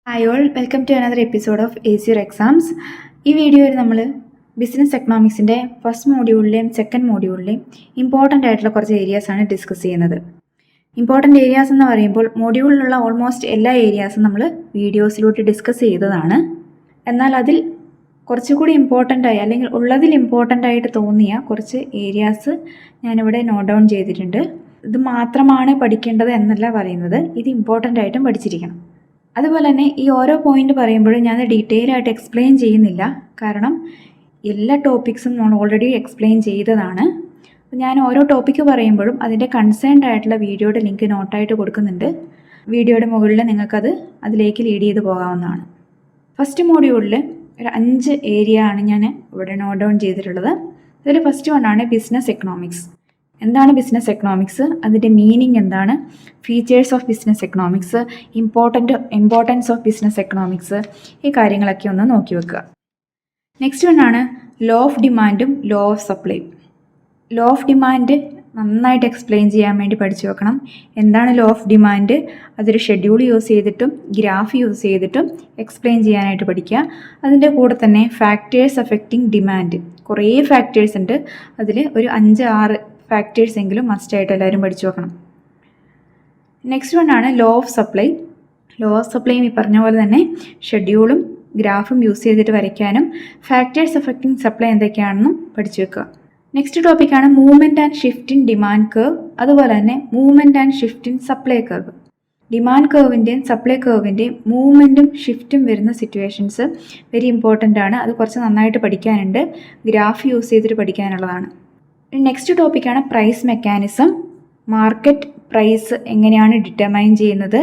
Hi all, welcome to another episode of ACR Exams. ഈ വീഡിയോയിൽ നമ്മൾ ബിസിനസ് എക്കണോമിക്സിൻ്റെ ഫസ്റ്റ് മോഡ്യൂളിലെയും സെക്കൻഡ് മോഡ്യൂളിലെയും ഇമ്പോർട്ടൻ്റ് ആയിട്ടുള്ള കുറച്ച് ഏരിയാസാണ് ഡിസ്കസ് ചെയ്യുന്നത്. ഇമ്പോർട്ടൻ്റ് ഏരിയാസ് എന്ന് പറയുമ്പോൾ മോഡ്യൂളിലുള്ള ഓൾമോസ്റ്റ് എല്ലാ ഏരിയാസും നമ്മൾ വീഡിയോസിലൂടെ ഡിസ്കസ് ചെയ്തതാണ്. എന്നാൽ അതിൽ കുറച്ചുകൂടി ഇമ്പോർട്ടൻ്റ് ആയി അല്ലെങ്കിൽ ഉള്ളതിൽ ഇമ്പോർട്ടൻ്റ് ആയിട്ട് തോന്നിയ കുറച്ച് ഏരിയാസ് ഞാനിവിടെ നോട്ട് ഡൗൺ ചെയ്തിട്ടുണ്ട്. ഇത് മാത്രമാണ് പഠിക്കേണ്ടത് എന്നല്ല പറയുന്നത്, ഇത് ഇമ്പോർട്ടൻ്റ് ആയിട്ടും പഠിച്ചിരിക്കണം. അതുപോലെ തന്നെ ഈ ഓരോ പോയിന്റ് പറയുമ്പോഴും ഞാൻ ഡീറ്റെയിൽ ആയിട്ട് എക്സ്പ്ലെയിൻ ചെയ്യുന്നില്ല, കാരണം എല്ലാ ടോപ്പിക്സും നമ്മൾ ഓൾറെഡി എക്സ്പ്ലെയിൻ ചെയ്തതാണ്. ഞാൻ ഓരോ ടോപ്പിക്ക് പറയുമ്പോഴും അതിൻ്റെ കൺസേൺഡ് ആയിട്ടുള്ള വീഡിയോയുടെ ലിങ്ക് നോട്ടായിട്ട് കൊടുക്കുന്നുണ്ട്. വീഡിയോയുടെ മുകളിൽ നിങ്ങൾക്കത് അതിലേക്ക് ലീഡ് ചെയ്ത് പോകാവുന്നതാണ്. ഫസ്റ്റ് മോഡ്യൂളിൽ ഒരു 5 ഏരിയ ആണ് ഞാൻ ഇവിടെ നോട്ട് ഡൗൺ ചെയ്തിട്ടുള്ളത്. അതിൽ ഫസ്റ്റ് വണ്ണാണ് ബിസിനസ് എക്കണോമിക്സ്. എന്താണ് ബിസിനസ് എക്കണോമിക്സ്, അതിൻ്റെ മീനിങ് എന്താണ്, features of business economics, importance of business economics, ഈ കാര്യങ്ങളൊക്കെ ഒന്ന് നോക്കി വെക്കുക. നെക്സ്റ്റ് വണ്ണാണ് ലോ ഓഫ് ഡിമാൻഡും law of supply. Law of demand നന്നായിട്ട് എക്സ്പ്ലെയിൻ ചെയ്യാൻ വേണ്ടി പഠിച്ചു വെക്കണം. എന്താണ് ലോ ഓഫ് ഡിമാൻഡ്, അതൊരു ഷെഡ്യൂൾ യൂസ് ചെയ്തിട്ടും ഗ്രാഫ് യൂസ് ചെയ്തിട്ടും എക്സ്പ്ലെയിൻ ചെയ്യാനായിട്ട് പഠിക്കുക. അതിൻ്റെ കൂടെ തന്നെ ഫാക്ടേഴ്സ് അഫക്റ്റിംഗ് ഡിമാൻഡ്, കുറേ ഫാക്ടേഴ്സ് ഉണ്ട്. അതിൽ ഒരു 5-6 ഫാക്ടേഴ്സ് എങ്കിലും മസ്റ്റായിട്ട് എല്ലാവരും പഠിച്ചു വെക്കണം. നെക്സ്റ്റ് വണ്ണാണ് law of supply. Law of സപ്ലൈയും ഈ പറഞ്ഞ പോലെ തന്നെ ഷെഡ്യൂളും ഗ്രാഫും യൂസ് ചെയ്തിട്ട് വരയ്ക്കാനും ഫാക്ടേഴ്സ് അഫക്റ്റിംഗ് സപ്ലൈ എന്തൊക്കെയാണെന്നും പഠിച്ചു വെക്കുക. നെക്സ്റ്റ് ടോപ്പിക്കാണ് movement and shift in demand curve, അതുപോലെ തന്നെ movement and shift in supply curve. Demand കർവിൻ്റെയും സപ്ലൈ കർവിൻ്റെയും മൂവ്മെൻറ്റും ഷിഫ്റ്റും വരുന്ന സിറ്റുവേഷൻസ് വെരി ഇമ്പോർട്ടൻ്റ് ആണ്. അത് കുറച്ച് നന്നായിട്ട് പഠിക്കാനുണ്ട്, ഗ്രാഫ് യൂസ് ചെയ്തിട്ട് പഠിക്കാനുള്ളതാണ്. നെക്സ്റ്റ് ടോപ്പിക്കാണ് പ്രൈസ് മെക്കാനിസം. മാർക്കറ്റ് പ്രൈസ് എങ്ങനെയാണ് ഡിറ്റർമൈൻ ചെയ്യുന്നത്,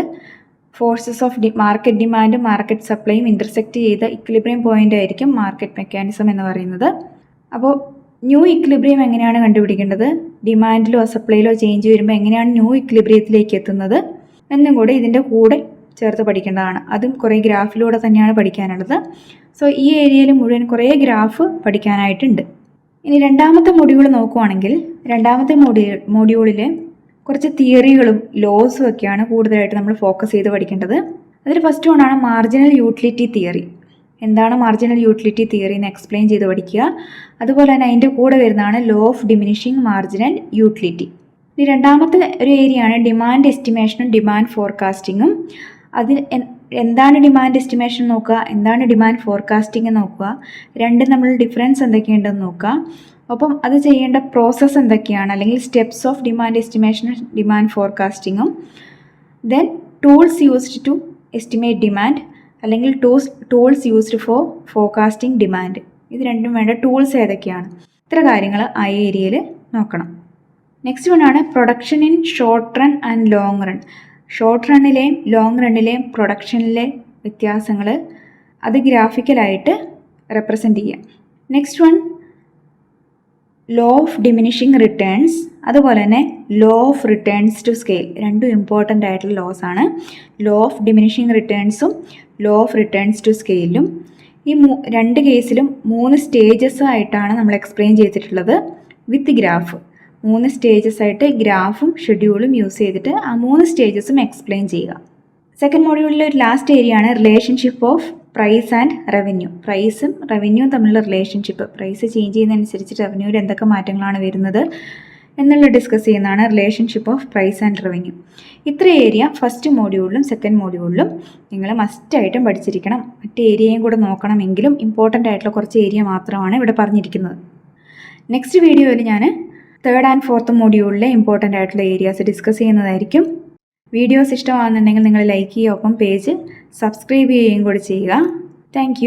ഫോഴ്സസ് ഓഫ് മാർക്കറ്റ് ഡിമാൻഡും മാർക്കറ്റ് സപ്ലൈയും ഇൻ്റർസെക്റ്റ് ചെയ്ത ഇക്വിലിബ്രിയം പോയിൻ്റ് ആയിരിക്കും മാർക്കറ്റ് മെക്കാനിസം എന്ന് പറയുന്നത്. അപ്പോൾ ന്യൂ ഇക്വിലിബ്രിയം എങ്ങനെയാണ് കണ്ടുപിടിക്കേണ്ടത്, ഡിമാൻഡിലോ സപ്ലൈയിലോ ചേഞ്ച് വരുമ്പോൾ എങ്ങനെയാണ് ന്യൂ ഇക്വിലിബ്രിയത്തിലേക്ക് എത്തുന്നത് എന്നും കൂടെ ഇതിൻ്റെ കൂടെ ചേർത്ത് പഠിക്കേണ്ടതാണ്. അതും കുറേ ഗ്രാഫിലൂടെ തന്നെയാണ് പഠിക്കാനുള്ളത്. സോ ഈ ഏരിയയിൽ മുഴുവൻ കുറേ ഗ്രാഫ് പഠിക്കാനായിട്ടുണ്ട്. ഇനി രണ്ടാമത്തെ മൊഡ്യൂൾ നോക്കുവാണെങ്കിൽ രണ്ടാമത്തെ മൊഡ്യൂളിൽ കുറച്ച് തിയറികളും ലോസും ഒക്കെയാണ് കൂടുതലായിട്ട് നമ്മൾ ഫോക്കസ് ചെയ്ത് പഠിക്കേണ്ടത്. അതിൽ ഫസ്റ്റ് വണ്ണാണ് മാർജിനൽ യൂട്ടിലിറ്റി തിയറി. എന്താണ് മാർജിനൽ യൂട്ടിലിറ്റി തിയറി എന്ന് എക്സ്പ്ലെയിൻ ചെയ്ത് പഠിക്കുക. അതുപോലെ തന്നെ അതിൻ്റെ കൂടെ വരുന്നതാണ് law of diminishing marginal utility. ഇനി രണ്ടാമത്തെ ഒരു ഏരിയയാണ് ഡിമാൻഡ് എസ്റ്റിമേഷനും ഡിമാൻഡ് ഫോർകാസ്റ്റിങ്ങും. അതിൽ എന്താണ് ഡിമാൻഡ് എസ്റ്റിമേഷൻ നോക്കുക, എന്താണ് ഡിമാൻഡ് ഫോർകാസ്റ്റിംഗ് നോക്കുക, രണ്ടും നമ്മൾ ഡിഫറൻസ് എന്തൊക്കെയുണ്ടെന്ന് നോക്കുക. അപ്പം അത് ചെയ്യേണ്ട പ്രോസസ്സ് എന്തൊക്കെയാണ്, അല്ലെങ്കിൽ സ്റ്റെപ്സ് ഓഫ് ഡിമാൻഡ് എസ്റ്റിമേഷനും ഡിമാൻഡ് ഫോർകാസ്റ്റിങ്ങും. Then tools used to estimate demand, അല്ലെങ്കിൽ tools used for forecasting demand. ഇത് രണ്ടും വേണ്ട ടൂൾസ് ഏതൊക്കെയാണ്, ഇത്ര കാര്യങ്ങൾ ആ ഏരിയയിൽ നോക്കണം. നെക്സ്റ്റ് വണ്ണാണ് production in short run and long run. Short റണ്ണിലെയും ലോങ് റണ്ണിലെയും പ്രൊഡക്ഷനിലെ വ്യത്യാസങ്ങൾ അത് ഗ്രാഫിക്കലായിട്ട് റെപ്രസെൻ്റ് ചെയ്യാം. Next one law of diminishing returns, അതുപോലെ തന്നെ law of returns to scale. രണ്ടും ഇമ്പോർട്ടൻ്റ് ആയിട്ടുള്ള ലോസ് ആണ്. ലോ ഓഫ് ഡിമിനിഷിങ് റിട്ടേൺസും ലോ ഓഫ് റിട്ടേൺസ് ടു സ്കെയിലും. ഈ രണ്ട് കേസിലും 3 സ്റ്റേജസ് ആയിട്ടാണ് നമ്മൾ എക്സ്പ്ലെയിൻ ചെയ്തിട്ടുള്ളത് വിത്ത് ഗ്രാഫ്. 3 സ്റ്റേജസ് ആയിട്ട് ഗ്രാഫും ഷെഡ്യൂളും യൂസ് ചെയ്തിട്ട് ആ 3 സ്റ്റേജസും എക്സ്പ്ലെയിൻ ചെയ്യുക. സെക്കൻഡ് മോഡ്യൂളിലെ ഒരു ലാസ്റ്റ് ഏരിയ ആണ് relationship of price and revenue. പ്രൈസും റവന്യൂവും തമ്മിലുള്ള റിലേഷൻഷിപ്പ്, പ്രൈസ് ചേഞ്ച് ചെയ്യുന്നതനുസരിച്ച് റവന്യൂവിൽ എന്തൊക്കെ മാറ്റങ്ങളാണ് വരുന്നത് എന്നുള്ള ഡിസ്കസ് ചെയ്യുന്നതാണ് relationship of price and revenue. ഇത്ര ഏരിയ ഫസ്റ്റ് മോഡ്യൂളിലും സെക്കൻഡ് മോഡ്യൂളിലും നിങ്ങൾ മസ്റ്റായിട്ടും പഠിച്ചിരിക്കണം. മറ്റ് ഏരിയയും കൂടെ നോക്കണമെങ്കിലും ഇമ്പോർട്ടൻ്റ് ആയിട്ടുള്ള കുറച്ച് ഏരിയ മാത്രമാണ് ഇവിടെ പറഞ്ഞിരിക്കുന്നത്. നെക്സ്റ്റ് വീഡിയോയിൽ ഞാൻ തേർഡ് ആൻഡ് ഫോർത്ത് മോഡ്യൂളിലെ ഇമ്പോർട്ടൻ്റ് ആയിട്ടുള്ള ഏരിയാസ് ഡിസ്കസ് ചെയ്യുന്നതായിരിക്കും. വീഡിയോസ് ഇഷ്ടമാകുന്നുണ്ടെങ്കിൽ നിങ്ങൾ ലൈക്ക് ചെയ്യുക, ഒപ്പം പേജ് സബ്സ്ക്രൈബ് ചെയ്യുകയും കൂടി ചെയ്യുക. താങ്ക്